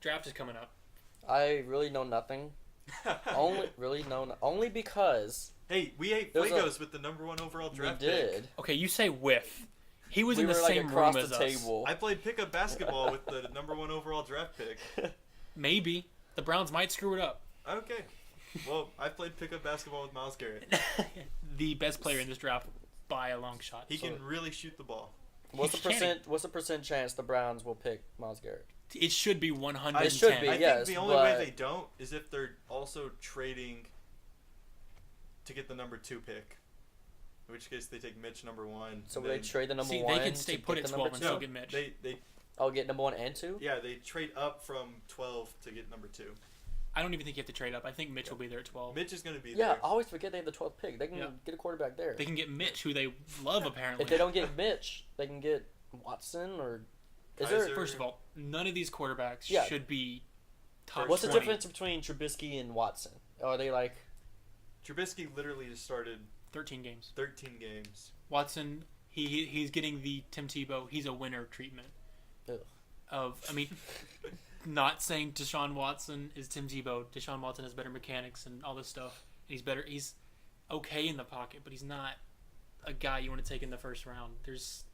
Draft is coming up. I really know nothing. Only because Hey, we ate Fuegos with the number 1 overall draft we did. pick. Okay, you say whiff. He was We in the were like same across room as the us. table. I played pickup basketball with the number 1 overall draft pick. Maybe the Browns might screw it up. Okay. Well, I played pickup basketball with Myles Garrett. The best player in this draft by a long shot. He can really shoot the ball. What's the percent chance the Browns will pick Myles Garrett? It should be 110. It should be. I Yes, think the only way but- they don't is if they're also trading to get the number 2 pick. In which case they take Mitch number 1. So will they trade the number See, 1? they can stay to put get at the 12 number and 2? still get Mitch. They Oh, get number 1 and 2? yeah, they trade up from 12 to get number 2. I don't even think you have to trade up. I think Mitch will be there at 12. Mitch is going to be Yeah, there. I always forget they have the 12th pick. They can get a quarterback there. They can get Mitch, who they love apparently. If they don't get Mitch, they can get Watson or. Is Kaiser. there? First of all, none of these quarterbacks Yeah. should be top What's the 20. difference between Trubisky and Watson? Are they like? Trubisky literally just started 13 games. 13 games. Watson, he's getting the Tim Tebow. He's a winner treatment. Ugh. Not saying Deshaun Watson is Tim Tebow. Deshaun Watson has better mechanics and all this stuff. He's better. He's okay in the pocket, but he's not a guy you want to take in the first round. There's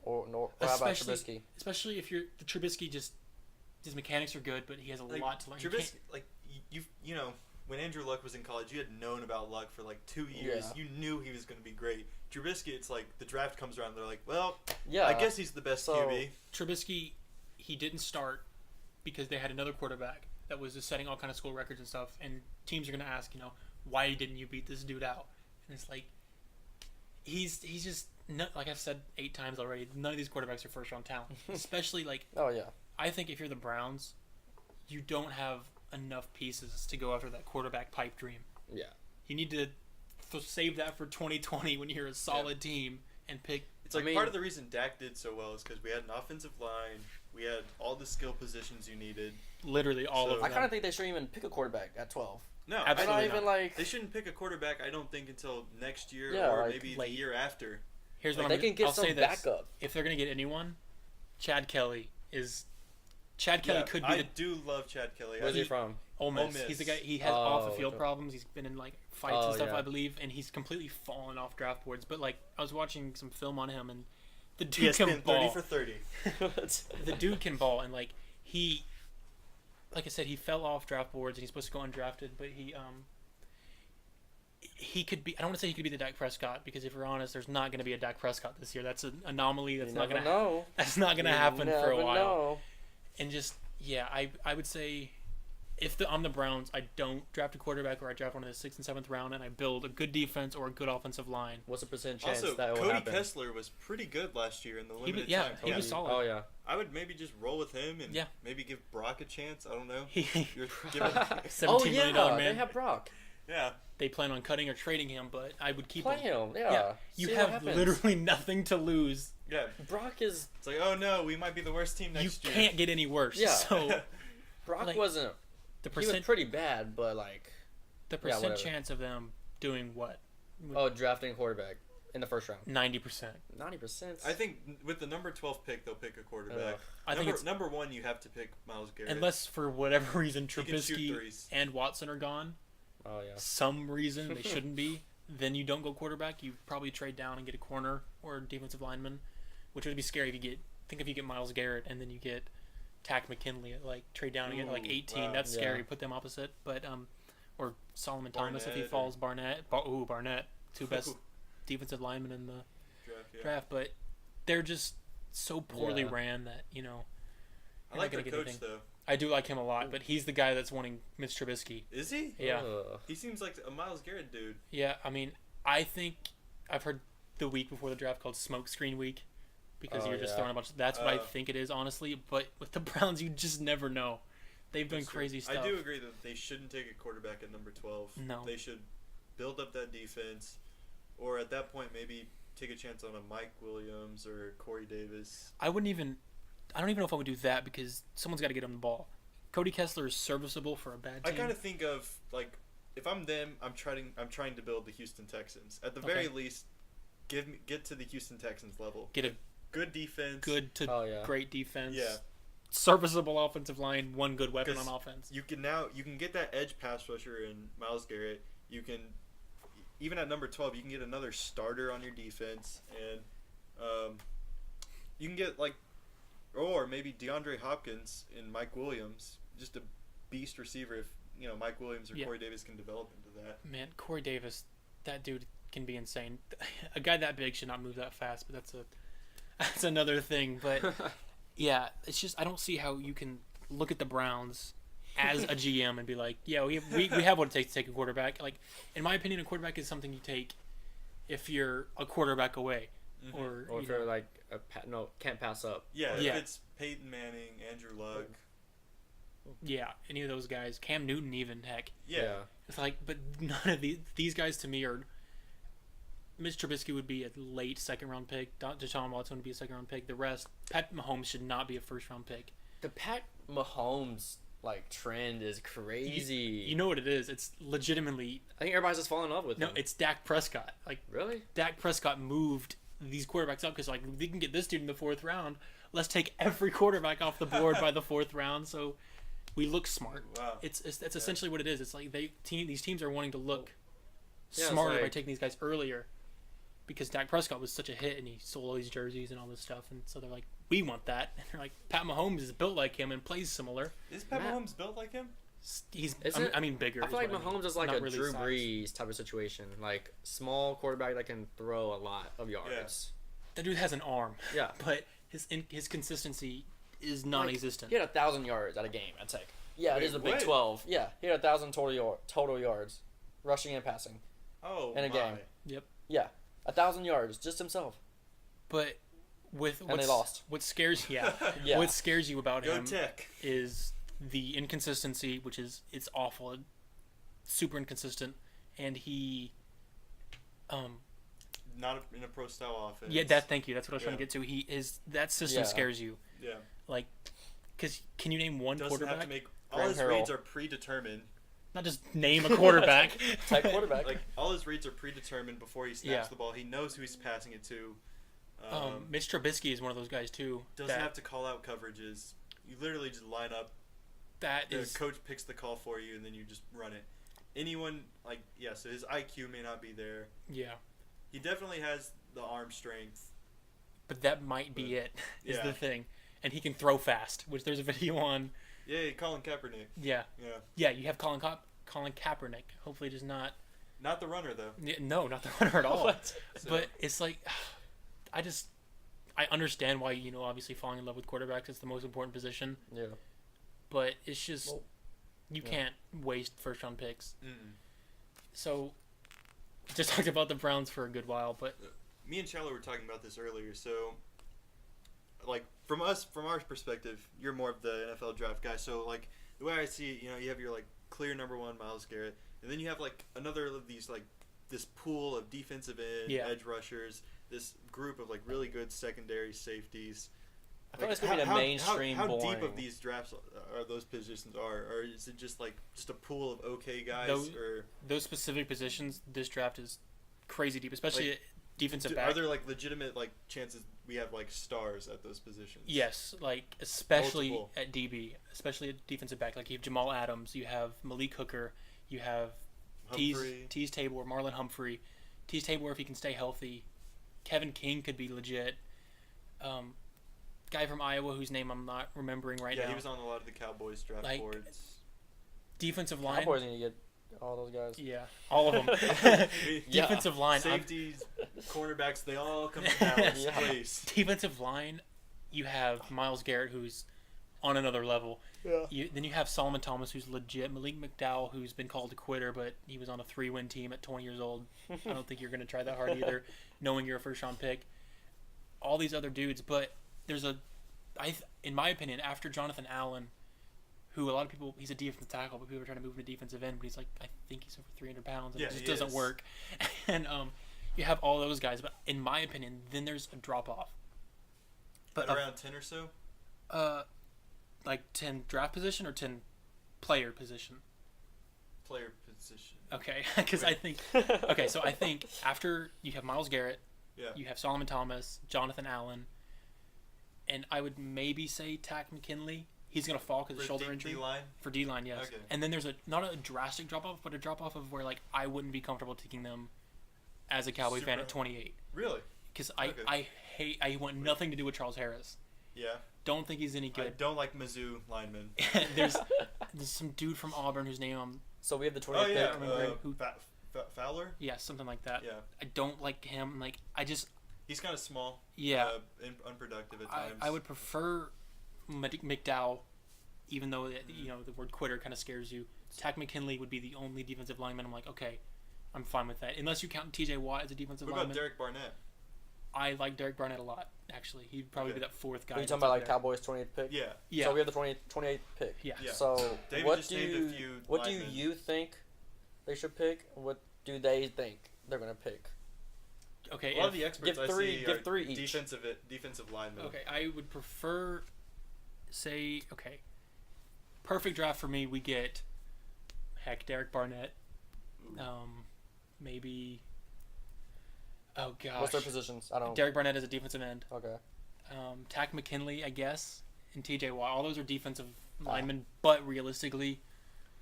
Or how about Trubisky? especially if you're the Trubisky. Just his mechanics are good, but he has a lot to learn. Trubisky, you know, when Andrew Luck was in college, you had known about Luck for like 2 years. Yeah. You knew he was going to be great. Trubisky, it's like the draft comes around, they're like, well, Yeah. I guess he's the best QB. Trubisky, he didn't start because they had another quarterback that was just setting all kind of school records and stuff. And teams are going to ask, why didn't you beat this dude out? And it's like, he's just like I've said 8 times already. None of these quarterbacks are first round talent, especially like. Oh yeah. I think if you're the Browns, you don't have enough pieces to go after that quarterback pipe dream. Yeah. You need to save that for 2020 when you're a solid team and pick. It's like part of the reason Dak did so well is because we had an offensive line, we had all the skill positions you needed. Literally all of them. I kind of think they shouldn't even pick a quarterback at 12. No, Absolutely not even like they shouldn't pick a quarterback. I don't think until next year or like maybe late. the year after. Here's what they can get I'll some say this. backup. If they're gonna get anyone, Chad Kelly could be I the do love Chad Kelly. Where's he from? Ole Miss. Ole Miss. He's the guy. He has off the field okay. problems. He's been in like fights and stuff, yeah. I believe, and he's completely fallen off draft boards. But like I was watching some film on him, and the dude He has can been ball. 30 for 30. The dude can ball, and like I said, he fell off draft boards, and he's supposed to go undrafted, but he could be. I don't want to say he could be the Dak Prescott because if we're honest, there's not going to be a Dak Prescott this year. That's an anomaly. That's not going to. know. That's not going to happen for a while. Know. And just I would say, I'm the Browns, I don't draft a quarterback, or I draft one in the 6th and 7th round, and I build a good defense or a good offensive line. What's the percent chance Also, that will Cody happen? Kessler was pretty good last year in the limited He time. was solid. Oh yeah. I would maybe just roll with him and Yeah. maybe give Brock a chance. I don't know. He You're giving, $17 Oh million yeah, man. they have Brock. yeah. They plan on cutting or trading him, but I would keep Play him. him. Yeah. You See what have happens. literally nothing to lose. Yeah. Brock is. It's like, oh no, we might be the worst team next You year. can't get any worse. Yeah. So Brock Like, wasn't. the He was percent pretty bad, but like. the yeah, percent whatever. chance of them doing what? Oh, drafting a quarterback in the first round. 90%. 90%. I think with the number 12 pick, they'll pick a quarterback. I think it's number 1, you have to pick Myles Garrett. unless for whatever reason He can shoot Trubisky threes. and Watson are gone. Oh yeah. Some reason they shouldn't be, then you don't go quarterback. You probably trade down and get a corner or a defensive lineman, which would be scary if you get Myles Garrett and then you get Tack McKinley at trade down and get like 18. Wow. That's Yeah. scary. Put them opposite, but or Solomon Thomas if he Barnett falls. Barnett, two best defensive linemen in the draft, but they're just so poorly Yeah. ran that I you're like not their gonna get coach anything. though. I do like him a lot, but he's the guy that's wanting Mitch Trubisky. Is he? Yeah. Ugh. He seems like a Myles Garrett dude. Yeah, I mean, I think I've heard the week before the draft called smoke screen week because Oh, you're just yeah. throwing a bunch. That's what I Oh. think it is, honestly. But with the Browns, you just never know. They've done That's true. crazy stuff. I do agree that they shouldn't take a quarterback at number 12. No. They should build up that defense, or at that point maybe take a chance on a Mike Williams or Corey Davis. I don't even know if I would do that because someone's got to get him the ball. Cody Kessler is serviceable for a bad I team. kind of think of like if I'm them, I'm trying to build the Houston Texans. At the Okay. very least, get to the Houston Texans level. Get a Good defense. good to Oh, yeah. great defense. Yeah. serviceable offensive line, one good weapon on 'Cause offense. you can get that edge pass rusher in Myles Garrett. You can even at number 12, you can get another starter on your defense, and you can get or maybe DeAndre Hopkins and Mike Williams, just a beast receiver. If Mike Williams or Corey Davis can develop into that. Man, Corey Davis, that dude can be insane. A guy that big should not move that fast, but that's another thing. But yeah, it's just I don't see how you can look at the Browns as a GM and be like, yeah, we have what it takes to take a quarterback. Like, in my opinion, a quarterback is something you take if you're a quarterback away, or if you're like can't pass up. Yeah, if it's Peyton Manning, Andrew Luck. Yeah, any of those guys, Cam Newton, even heck. Yeah. It's like, but none of these guys to me are. Mitch Trubisky would be a late second-round pick. Deshaun Watson would be a second-round pick. The rest, Pat Mahomes should not be a first-round pick. The Pat Mahomes trend is crazy. You know what it is? It's legitimately. I think everybody's just falling in love with him. No, it's Dak Prescott. Really? Dak Prescott moved these quarterbacks up because we can get this dude in the 4th round. Let's take every quarterback off the board by the 4th round, so we look smart. Wow. It's essentially what it is. It's like these teams are wanting to look Yeah, smarter by taking these guys earlier. Because Dak Prescott was such a hit and he sold all these jerseys and all this stuff, and so they're like, we want that. And they're like, Pat Mahomes is built like him and plays similar. Is Pat Mahomes built like him? He's Isn't I mean bigger. I feel like Mahomes is like Not a really Drew size. Brees type of situation, like small quarterback that can throw a lot of yards. That dude has an arm. Yeah. But his consistency is non-existent. He had 1,000 yards at a game. I'd say. Yeah, Wait, it is the Big what? 12. Yeah, he had 1,000 total yards, rushing and passing. Oh, In a game. Yep. Yeah, 1,000 yards just himself. But And they lost. What scares Yeah. what scares you about Go him Tech. is the inconsistency, which is it's awful, super inconsistent, and he Not in a pro style offense. thank you. That's what I was trying to get to. He is that system Yeah. scares you. Yeah. Like, because can you name one Doesn't quarterback? have to make all Graham his Harrell. reads are predetermined. Not just name a quarterback. Type quarterback. Like all his reads are predetermined before he snaps Yeah. the ball. He knows who he's passing it to. Mitch Trubisky is one of those guys too. Doesn't have to call out coverages. You literally just line up. That The is coach picks the call for you, and then you just run it. Anyone so his IQ may not be there. yeah. He definitely has the arm strength. But that might be it. Is Yeah. the thing, and he can throw fast. Which there's a video on. Yeah, Colin Kaepernick. Yeah. Yeah. Yeah. You have Colin Kaepernick. Hopefully, just not. Not the runner though. No, not the runner at all. What? So- But it's like, I understand why obviously falling in love with quarterbacks is the most important position. Yeah. But it's just Well, you yeah. can't waste first round picks. Mm-mm. So just talked about the Browns for a good while, but Me and Shiloh were talking about this earlier. So, from our perspective, you're more of the NFL draft guy. So, the way I see it, you have your clear number one, Myles Garrett, and then you have another of these this pool of defensive end, edge rushers, this group of really good secondary safeties. I feel like it's gonna be the mainstream How boring. deep of these drafts are those positions or is it just just a pool of okay guys or those specific positions, this draft is crazy deep, especially at defensive back. are there legitimate chances we have stars at those positions? Yes, especially Multiple. at DB, especially at defensive back. You have Jamal Adams, you have Malik Hooker, you have Humphrey. Tease Tabor, Marlon Humphrey. Tease Tabor, if he can stay healthy. Kevin King could be legit. Guy from Iowa whose name I'm not remembering right now. Yeah, he was on a lot of the Cowboys draft boards. Defensive line. Cowboys need to get all those guys. Yeah, all of them. Yeah. Defensive line. Safeties, cornerbacks, they all come to Dallas. Yeah. Please. Defensive line, you have Myles Garrett, who's on another level. Yeah. Then you have Solomon Thomas, who's legit. Malik McDowell, who's been called a quitter, but he was on a 3-win team at 20 years old. I don't think you're going to try that hard either, knowing you're a first-round pick. All these other dudes, but there's in my opinion, after Jonathan Allen, who a lot of people, he's a defensive tackle, but people are trying to move him to defensive end, but he's I think he's over 300 pounds, and Yeah, it just he doesn't is. work. And you have all those guys, but in my opinion, then there's a drop-off. But Around 10 or so? 10 draft position or 10 player position? Player position. Okay, because I think so I think after you have Myles Garrett, Yeah. you have Solomon Thomas, Jonathan Allen, and I would maybe say Tack McKinley. He's gonna fall because of shoulder injury. D-line? For D-line, yes. Okay. And then there's not a drastic drop off, but a drop off of where like I wouldn't be comfortable taking them as a Cowboy fan at 28 Really? because Okay. I want nothing to do with Charles Harris. Yeah. Don't think he's any I good. don't like Mizzou linemen. there's some dude from Auburn whose name I'm So we have the 20th Oh yeah, pick. remember who- Fowler. yeah something like that. Yeah. I don't like him. Like I just He's kind of small. yeah. And unproductive at I times. would prefer McDowell, even though the word quitter kind of scares you. Tack McKinley would be the only defensive lineman. I'm like, okay, I'm fine with that. Unless you count T.J. Watt as a defensive What about lineman. Derek Barnett? I like Derek Barnett a lot. Actually, he'd probably be that fourth guy. Are you that's talking about up like there. Cowboys 20th pick? Yeah. Yeah. So we have the 28th pick. Yeah. Yeah. So David what just do named a you few what do linemen. you think they should pick? What do they think they're gonna pick? Okay. A lot of the experts give I three- see give are three each. defensive linemen. Okay, I would prefer, say, okay, perfect draft for me. We get, heck, Derek Barnett, maybe. Oh gosh. What's their positions? I don't. Derek Barnett is a defensive end. Okay. Tack McKinley, I guess, and T.J. Watt. All those are defensive linemen, but realistically,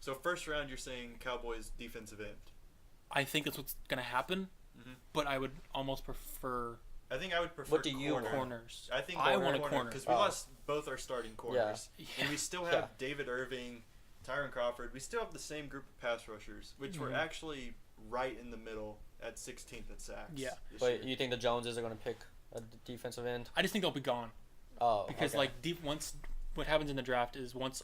So first round, you're saying Cowboys defensive end. I think that's what's gonna happen. Mhm. But I would almost prefer I think I would prefer What do you corner. want? corners. I think I want a corner. because we lost both our starting corners, and we still have Yeah. David Irving, Tyron Crawford. We still have the same group of pass rushers, which were Mhm. actually right in the middle at 16th at sacks. Yeah. this But year. you think the Joneses are gonna pick a defensive end? I just think they'll be gone. Oh. Because okay. like once what happens in the draft is once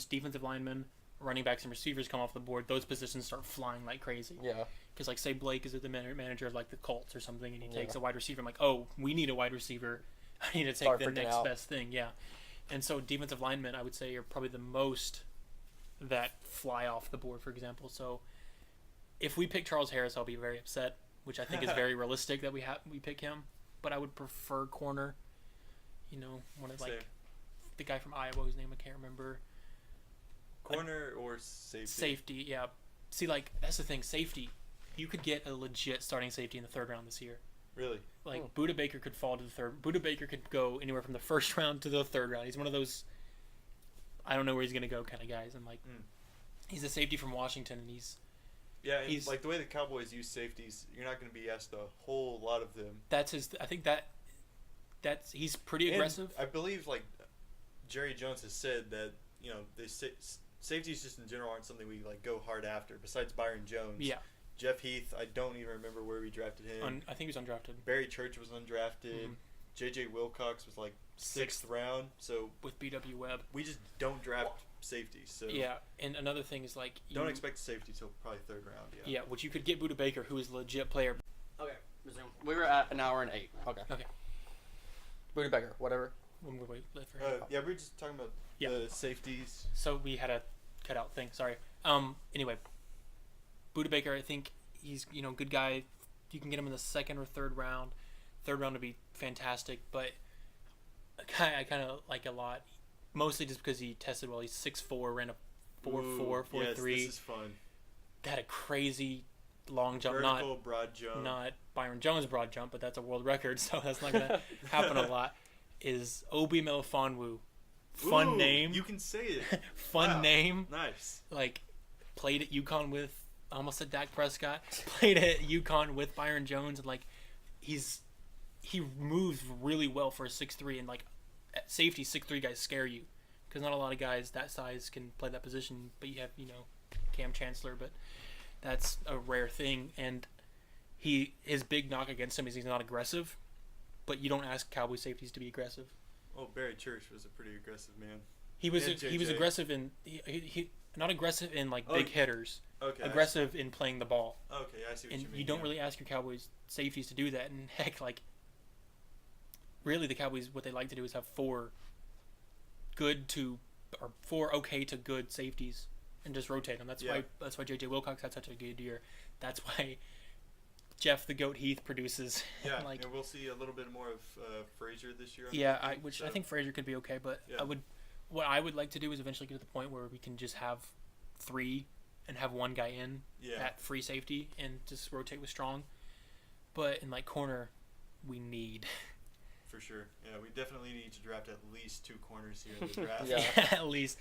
defensive linemen, running backs, and receivers come off the board, those positions start flying like crazy. Yeah. Because like say Blake is the manager of like the Colts or something, and he takes Yeah. a wide receiver. I'm like, oh, we need a wide receiver. I need to take Start the freaking next out. best thing. Yeah. And so defensive linemen, I would say, are probably the most that fly off the board. For example, so if we pick Charles Harris, I'll be very upset, which I think is very realistic that we pick him. But I would prefer corner. You know, one of like Same. the guy from Iowa whose name I can't remember. Corner or safety. Safety, yeah. See, like that's the thing. Safety, you could get a legit starting safety in the third round this year. Really. Like Buda Baker could fall to the third. Buda Baker could go anywhere from the first round to the third round. He's one of those. I don't know where he's gonna go kind of guys. And like, he's a safety from Washington, and Yeah, and He's- like the way the Cowboys use safeties, you're not going to be asked a whole lot of them. that's his. I think that's he's pretty And aggressive. I believe like Jerry Jones has said that safeties just in general aren't something we like go hard after. Besides Byron Jones, Yeah, Jeff Heath, I don't even remember where we drafted him. I think he was undrafted Barry Church was undrafted. Mhm. J.J. Wilcox was like sixth round. So with B.W. Webb. we just don't draft safeties. So Yeah, and another thing is like don't you- expect safety till probably third round. Yeah. Yeah, which you could get Buda Baker, who is a legit player. Okay. Resume. We were at an hour and 8. Okay. Okay. Buda Baker, whatever. When we wait for him. Yeah, we were just talking about Yeah. the safeties. So we had a cutout thing. Sorry. Anyway, Buda Baker, I think he's good guy. You can get him in the second or third round. Third round would be fantastic, but I kind of like a lot, mostly just because he tested well. He's 6'4", ran a 4.4, 4.3. Yes, this is fun. Had a crazy long jump. Vertical broad jump. Not Byron Jones broad jump, but that's a world record, so that's not gonna happen a lot. Is Obi Melifonwu. Fun Ooh, name. You can say it. Fun Wow. name. Nice. Like played at UConn with I almost said Dak Prescott. Played at UConn with Byron Jones, and like he moves really well for a 6'3", and like at safety 6'3" guys scare you because not a lot of guys that size can play that position. But you have Cam Chancellor, but that's a rare thing. And his big knock against him is he's not aggressive, but you don't ask Cowboy safeties to be aggressive. Oh, Barry Church was a pretty aggressive man. He was And JJ. aggressive in he not aggressive in like Oh, big hitters. Okay. Aggressive in playing the ball. Okay, I see what And you mean. you don't yeah. really ask your Cowboys safeties to do that. And heck, like, really the Cowboys, what they like to do is have four okay to good safeties and just rotate them. That's why J.J. Wilcox had such a good year. That's why Jeff the Goat Heath produces. Yeah, like, and we'll see a little bit more of Frazier this year. I think Frazier could be okay, but Yeah. what I would like to do is eventually get to the point where we can just have three and have one guy in at free safety and just rotate with Strong. But in like corner, we need For sure. Yeah, we definitely need to draft at least 2 corners here in the draft. Yeah. At least.